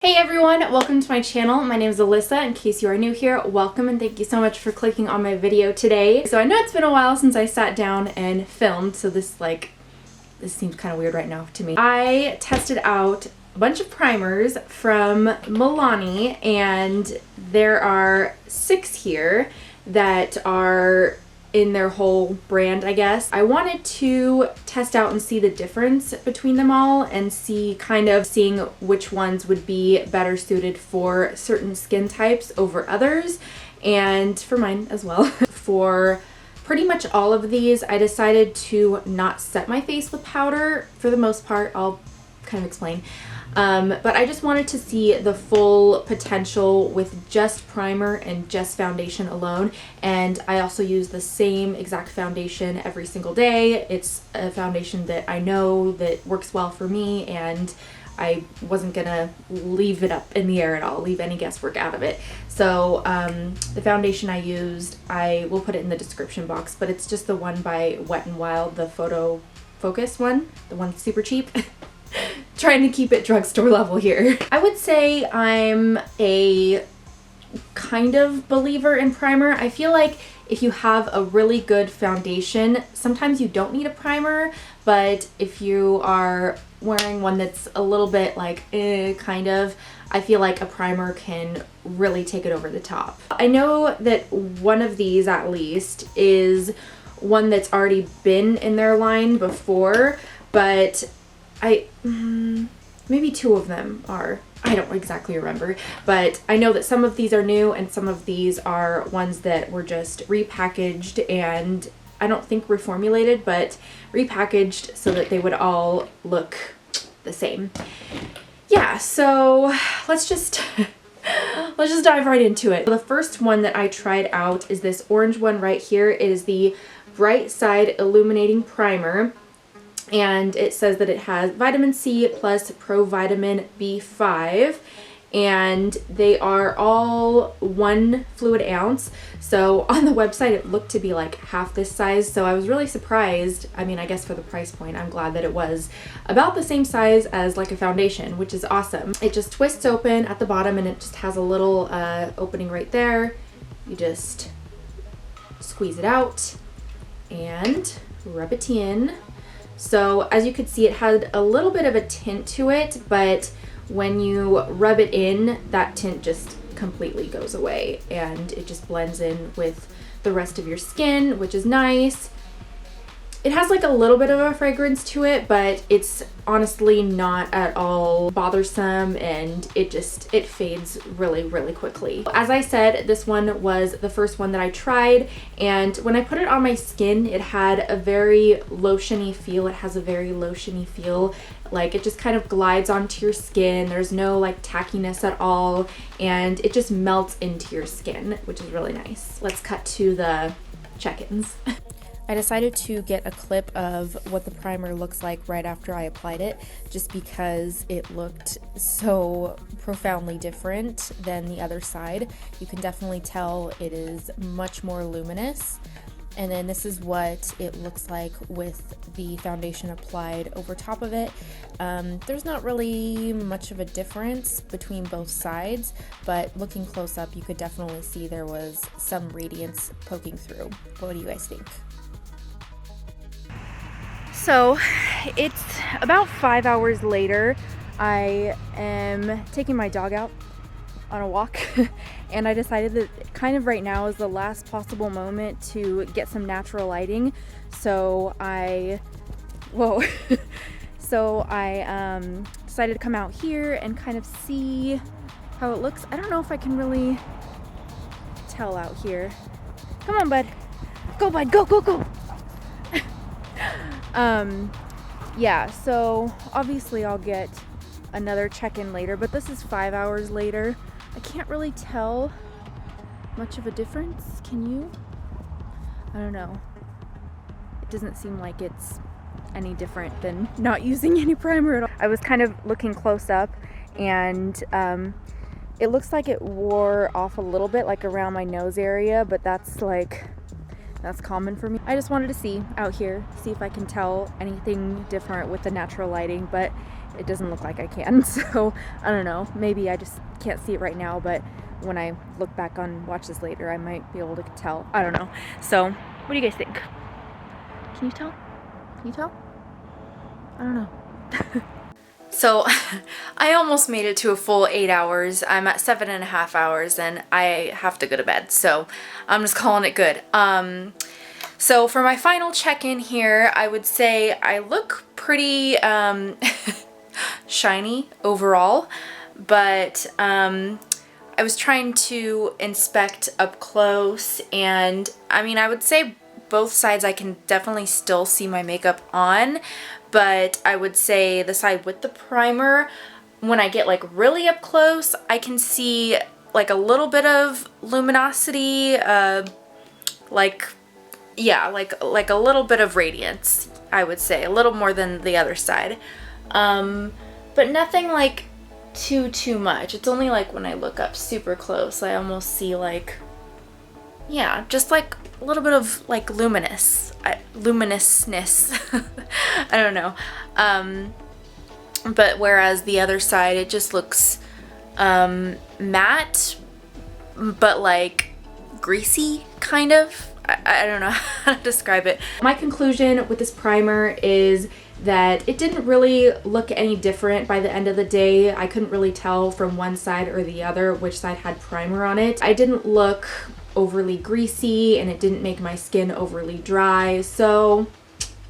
Hey everyone, welcome to my channel. My name is Alyssa. In case you are new here, welcome and thank you so much for clicking on my video today. So I know it's been a while since I sat down and filmed, so this seems kind of weird right now to me. I tested out a bunch of primers from MILANI, and there are 6 here that are in their whole brand, I guess. I wanted to test out and see the difference between them all and seeing which ones would be better suited for certain skin types over others, and for mine as well. For pretty much all of these, I decided to not set my face with powder for the most part. I'll kind of explain. But I just wanted to see the full potential with just primer and just foundation alone. And I also use the same exact foundation every single day. It's a foundation that I know that works well for me, and I wasn't gonna leave it up in the air at all, leave any guesswork out of it. So the foundation I used, I will put it in the description box, but it's just the one by Wet n Wild, the Photo Focus one, the one super cheap. Trying to keep it drugstore level here. I would say I'm a kind of believer in primer. I feel like if you have a really good foundation, sometimes you don't need a primer, but if you are wearing one that's a little bit like kind of, I feel like a primer can really take it over the top. I know that one of these at least is one that's already been in their line before, but maybe 2 of them are. I don't exactly remember, but I know that some of these are new and some of these are ones that were just repackaged, and I don't think reformulated, but repackaged so that they would all look the same. Yeah, so let's just dive right into it. The first one that I tried out is this orange one right here. It is the Bright Side Illuminating Primer. And it says that it has vitamin C plus provitamin B5, and they are all 1 fluid ounce. So on the website it looked to be like half this size, so I was really surprised. I mean, I guess for the price point, I'm glad that it was about the same size as like a foundation, which is awesome. It just twists open at the bottom and it just has a little opening right there. You just squeeze it out and rub it in. So as you could see, it had a little bit of a tint to it, but when you rub it in, that tint just completely goes away and it just blends in with the rest of your skin, which is nice. It has like a little bit of a fragrance to it, but it's honestly not at all bothersome, and it fades really, really quickly. As I said, this one was the first one that I tried, and when I put it on my skin, it had a very lotiony feel. It has a very lotiony feel. Like, it just kind of glides onto your skin. There's no like tackiness at all, and it just melts into your skin, which is really nice. Let's cut to the check-ins. I decided to get a clip of what the primer looks like right after I applied it, just because it looked so profoundly different than the other side. You can definitely tell it is much more luminous. And then this is what it looks like with the foundation applied over top of it. There's not really much of a difference between both sides, but looking close up, you could definitely see there was some radiance poking through. What do you guys think? So it's about 5 hours later. I am taking my dog out on a walk and I decided that kind of right now is the last possible moment to get some natural lighting. So I decided to come out here and kind of see how it looks. I don't know if I can really tell out here. Come on, bud. Go, bud. Go, go, go. Yeah, so obviously I'll get another check-in later, but this is 5 hours later. I can't really tell much of a difference. Can you? I don't know. It doesn't seem like it's any different than not using any primer at all. I was kind of looking close up, and it looks like it wore off a little bit, like around my nose area, but that's common for me. I just wanted to see out here, see if I can tell anything different with the natural lighting, but it doesn't look like I can. So I don't know, maybe I just can't see it right now, but when I look back on watch this later, I might be able to tell. I don't know. So what do you guys think? Can you tell? Can you tell? I don't know. So I almost made it to a full 8 hours. I'm at 7.5 hours and I have to go to bed. So I'm just calling it good. So for my final check-in here, I would say I look pretty shiny overall, but I was trying to inspect up close, and I mean, I would say both sides I can definitely still see my makeup on, but I would say the side with the primer, when I get like really up close, I can see like a little bit of luminosity, like a little bit of radiance, I would say, a little more than the other side, but nothing like too much. It's only like when I look up super close, I almost see like, yeah, just like a little bit of like luminousness. I don't know. But whereas the other side, it just looks matte, but like greasy, kind of. I don't know how to describe it. My conclusion with this primer is that it didn't really look any different by the end of the day. I couldn't really tell from one side or the other which side had primer on it. I didn't look overly greasy and it didn't make my skin overly dry, so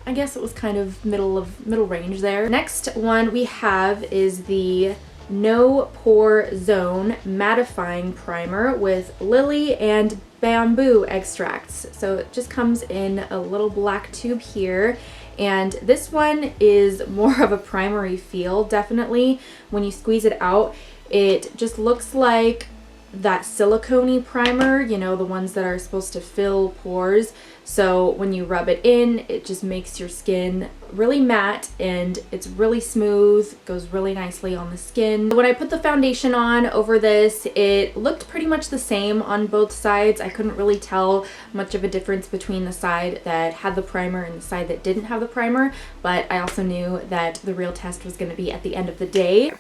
I guess it was kind of middle range there. Next one we have is the No Pore Zone Mattifying Primer with lily and bamboo extracts. So it just comes in a little black tube here, and this one is more of a primery feel, definitely. When you squeeze it out, it just looks like that silicone-y primer, you know, the ones that are supposed to fill pores. So when you rub it in, it just makes your skin really matte and it's really smooth, goes really nicely on the skin. When I put the foundation on over this, it looked pretty much the same on both sides. I couldn't really tell much of a difference between the side that had the primer and the side that didn't have the primer, but I also knew that the real test was going to be at the end of the day.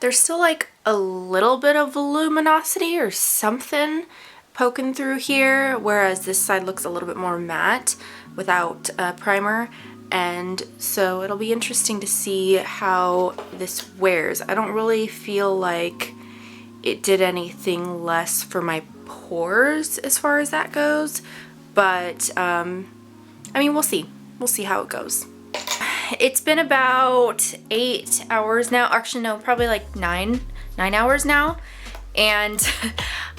There's still like a little bit of luminosity or something poking through here, whereas this side looks a little bit more matte without primer, and so it'll be interesting to see how this wears. I don't really feel like it did anything less for my pores as far as that goes, but I mean, we'll see how it goes. It's been about 8 hours now, actually no, probably like 9 hours now, and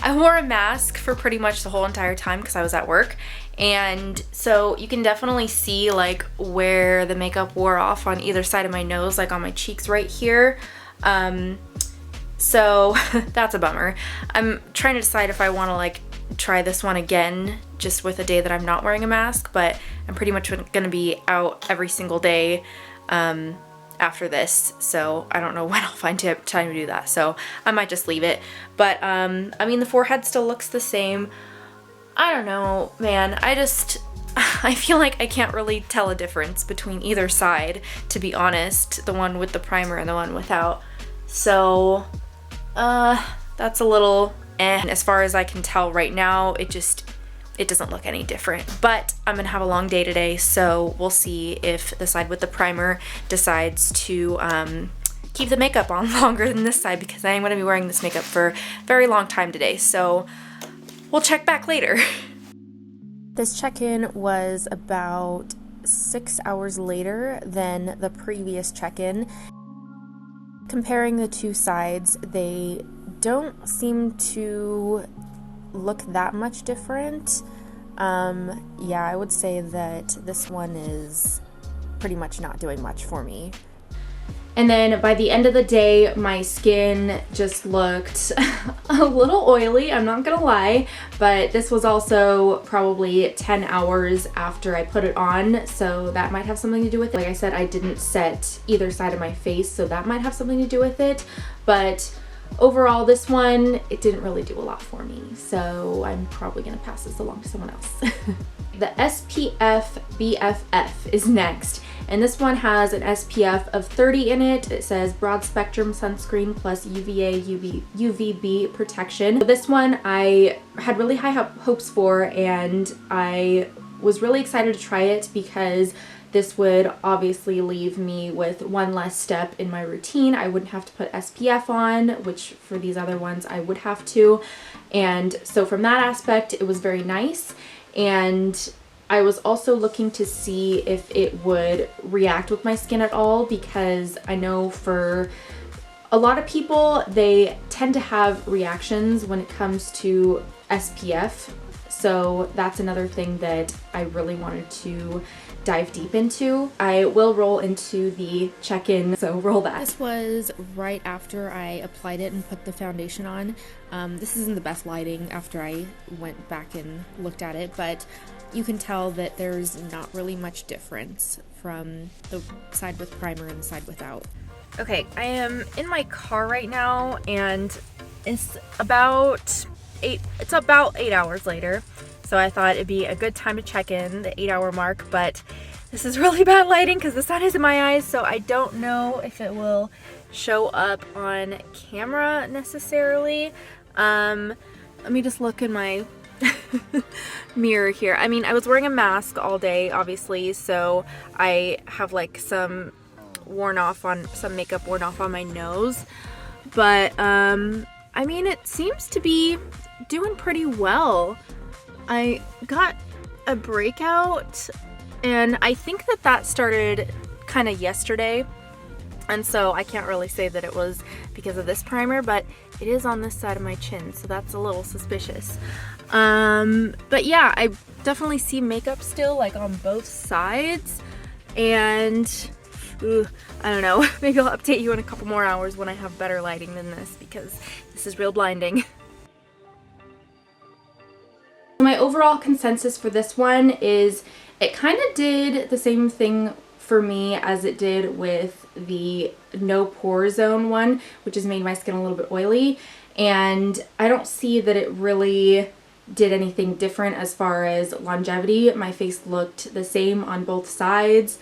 I wore a mask for pretty much the whole entire time because I was at work, and so you can definitely see like where the makeup wore off on either side of my nose, like on my cheeks right here. So that's a bummer. I'm trying to decide if I want to like try this one again just with a day that I'm not wearing a mask, but I'm pretty much gonna be out every single day after this, so I don't know when I'll find time to do that, so I might just leave it. But I mean, the forehead still looks the same. I don't know, man, I feel like I can't really tell a difference between either side, to be honest, the one with the primer and the one without. So that's a little eh. As far as I can tell right now, it doesn't look any different, but I'm gonna have a long day today, so we'll see if the side with the primer decides to keep the makeup on longer than this side, because I am gonna be wearing this makeup for a very long time today, so we'll check back later. This check-in was about 6 hours later than the previous check-in. Comparing the two sides, they don't seem to look that much different. Yeah, I would say that this one is pretty much not doing much for me. And then by the end of the day, my skin just looked a little oily, I'm not gonna lie, but this was also probably 10 hours after I put it on, so that might have something to do with it. Like I said, I didn't set either side of my face, so that might have something to do with it, but overall, this one, it didn't really do a lot for me, so I'm probably gonna pass this along to someone else. The SPF Bff is next. And this one has an SPF of 30 in it. It says broad spectrum sunscreen plus UVA, UVB protection. This one I had really high hopes for, and I was really excited to try it because this would obviously leave me with one less step in my routine. I wouldn't have to put SPF on, which for these other ones I would have to. And so from that aspect, it was very nice. And I was also looking to see if it would react with my skin at all, because I know for a lot of people, they tend to have reactions when it comes to SPF. So that's another thing that I really wanted to dive deep into. I will roll into the check-in, so roll that. This was right after I applied it and put the foundation on. This isn't the best lighting after I went back and looked at it, but you can tell that there's not really much difference from the side with primer and the side without. Okay, I am in my car right now, and it's about 8 hours later. So I thought it'd be a good time to check in, the 8-hour mark, but this is really bad lighting because the sun is in my eyes, so I don't know if it will show up on camera necessarily. Let me just look in my mirror here. I mean, I was wearing a mask all day, obviously, so I have like some makeup worn off on my nose, but I mean, it seems to be doing pretty well. I got a breakout, and I think that started kind of yesterday, and so I can't really say that it was because of this primer, but it is on this side of my chin, so that's a little suspicious. But yeah, I definitely see makeup still like on both sides, and I don't know, maybe I'll update you in a couple more hours when I have better lighting than this, because this is real blinding. My overall consensus for this one is it kind of did the same thing for me as it did with the no pore zone one, which has made my skin a little bit oily, and I don't see that it really did anything different as far as longevity. My face looked the same on both sides.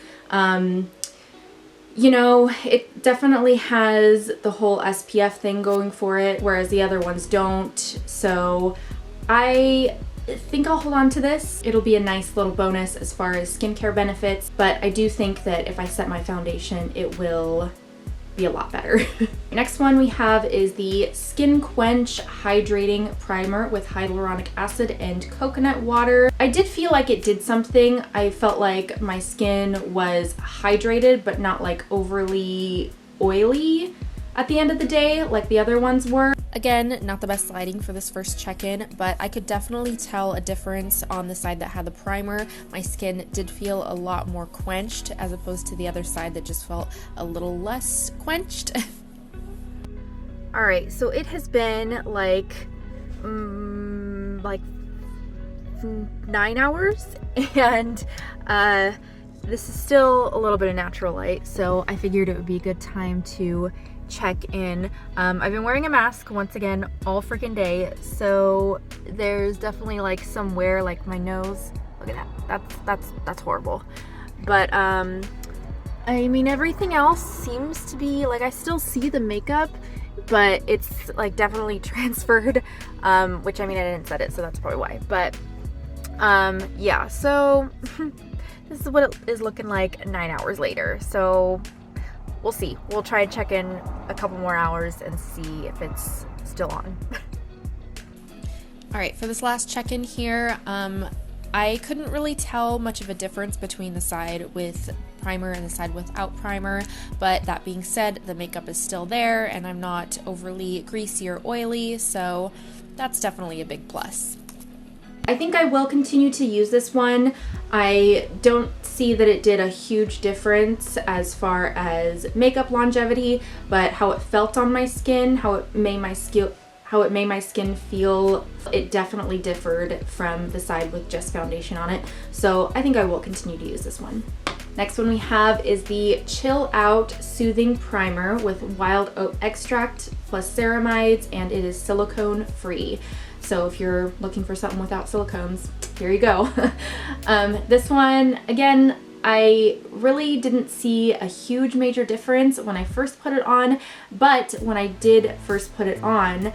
You know, it definitely has the whole SPF thing going for it, whereas the other ones don't. So I think I'll hold on to this. It'll be a nice little bonus as far as skincare benefits, but I do think that if I set my foundation, it will be a lot better. Next one we have is the Skin Quench Hydrating Primer with hyaluronic acid and coconut water. I did feel like it did something. I felt like my skin was hydrated, but not like overly oily at the end of the day like the other ones were. Again, not the best lighting for this first check-in, but I could definitely tell a difference on the side that had the primer. My skin did feel a lot more quenched as opposed to the other side that just felt a little less quenched. Alright, so it has been like 9 hours, and this is still a little bit of natural light, so I figured it would be a good time to check in. I've been wearing a mask once again all freaking day, so there's definitely like some wear, like my nose. Look at that. That's horrible. But I mean, everything else seems to be like, I still see the makeup, but it's like definitely transferred, which I mean, I didn't set it, so that's probably why. But yeah, so this is what it is looking like 9 hours later. So we'll see. We'll try and check in a couple more hours and see if it's still on. All right, for this last check-in here, I couldn't really tell much of a difference between the side with primer and the side without primer, but that being said, the makeup is still there and I'm not overly greasy or oily, so that's definitely a big plus. I think I will continue to use this one. I don't see that it did a huge difference as far as makeup longevity, but how it felt on my skin, how it made my skin feel, it definitely differed from the side with just foundation on it. So I think I will continue to use this one. Next one we have is the Chill Out Soothing Primer with Wild Oat Extract plus Ceramides, and it is silicone free. So if you're looking for something without silicones, here you go. This one, again, I really didn't see a huge major difference when I first put it on, but when I did first put it on,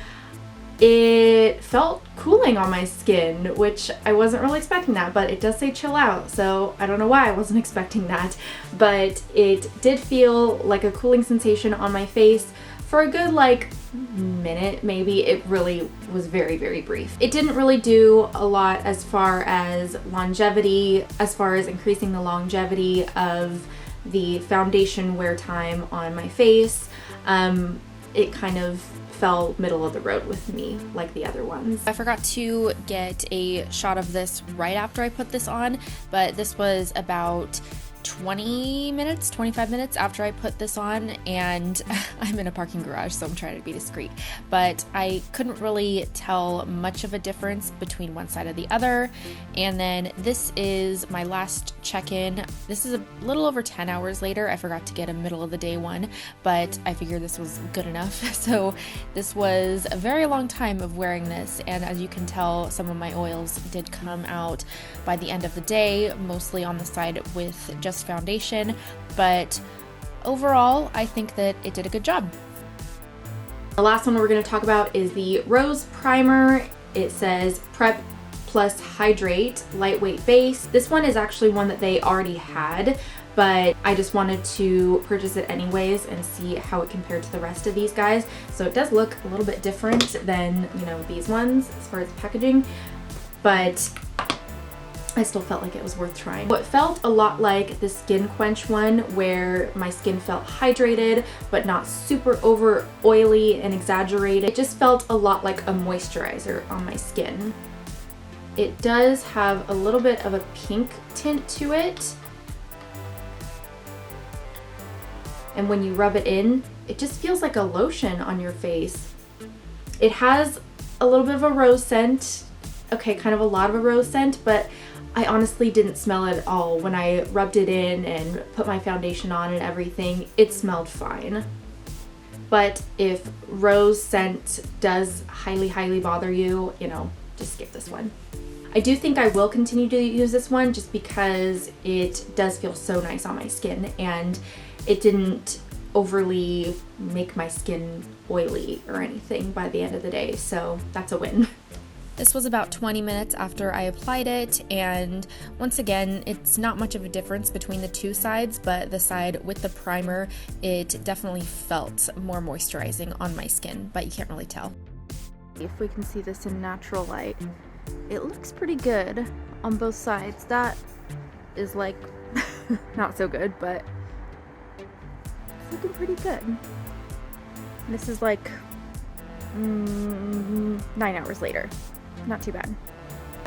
it felt cooling on my skin, which I wasn't really expecting that, but it does say chill out, so I don't know why I wasn't expecting that, but it did feel like a cooling sensation on my face for a good like minute maybe. It really was very, very brief. It didn't really do a lot as far as longevity, as far as increasing the longevity of the foundation wear time on my face. It kind of fell middle of the road with me like the other ones. I forgot to get a shot of this right after I put this on, but this was about 20 minutes, 25 minutes after I put this on, and I'm in a parking garage, so I'm trying to be discreet, but I couldn't really tell much of a difference between one side and the other. And then this is my last check-in. This is a little over 10 hours later. I forgot to get a middle of the day one, but I figured this was good enough. So this was a very long time of wearing this, and as you can tell, some of my oils did come out by the end of the day, mostly on the side with just foundation, but overall I think that it did a good job. The last one we're going to talk about is the Rose Primer. It says Prep plus Hydrate lightweight base. This one is actually one that they already had, but I just wanted to purchase it anyways and see how it compared to the rest of these guys. So it does look a little bit different than, you know, these ones as far as packaging, but I still felt like it was worth trying. It felt a lot like the Skin Quench one, where my skin felt hydrated but not super over oily and exaggerated. It just felt a lot like a moisturizer on my skin. It does have a little bit of a pink tint to it, and when you rub it in, it just feels like a lotion on your face. It has a little bit of a rose scent, okay, kind of a lot of a rose scent, but I honestly didn't smell it at all. When I rubbed it in and put my foundation on and everything, it smelled fine. But if rose scent does highly bother you, you know, just skip this one. I do think I will continue to use this one just because it does feel so nice on my skin, and it didn't overly make my skin oily or anything by the end of the day, so that's a win. This was about 20 minutes after I applied it, and once again, it's not much of a difference between the two sides, but the side with the primer, it definitely felt more moisturizing on my skin, but you can't really tell. If we can see this in natural light, it looks pretty good on both sides. That is like not so good, but it's looking pretty good. This is like 9 hours later. Not too bad.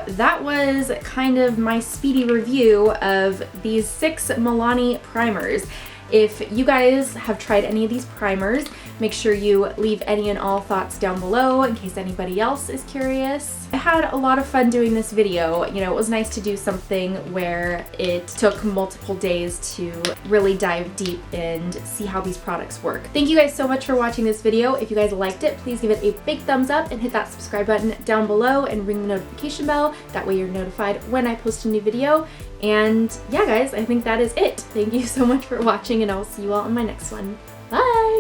That was kind of my speedy review of these 6 MILANI primers. If you guys have tried any of these primers, make sure you leave any and all thoughts down below in case anybody else is curious. I had a lot of fun doing this video. You know, it was nice to do something where it took multiple days to really dive deep and see how these products work. Thank you guys so much for watching this video. If you guys liked it, please give it a big thumbs up and hit that subscribe button down below and ring the notification bell. That way you're notified when I post a new video. And yeah, guys, I think that is it. Thank you so much for watching, and I'll see you all in my next one.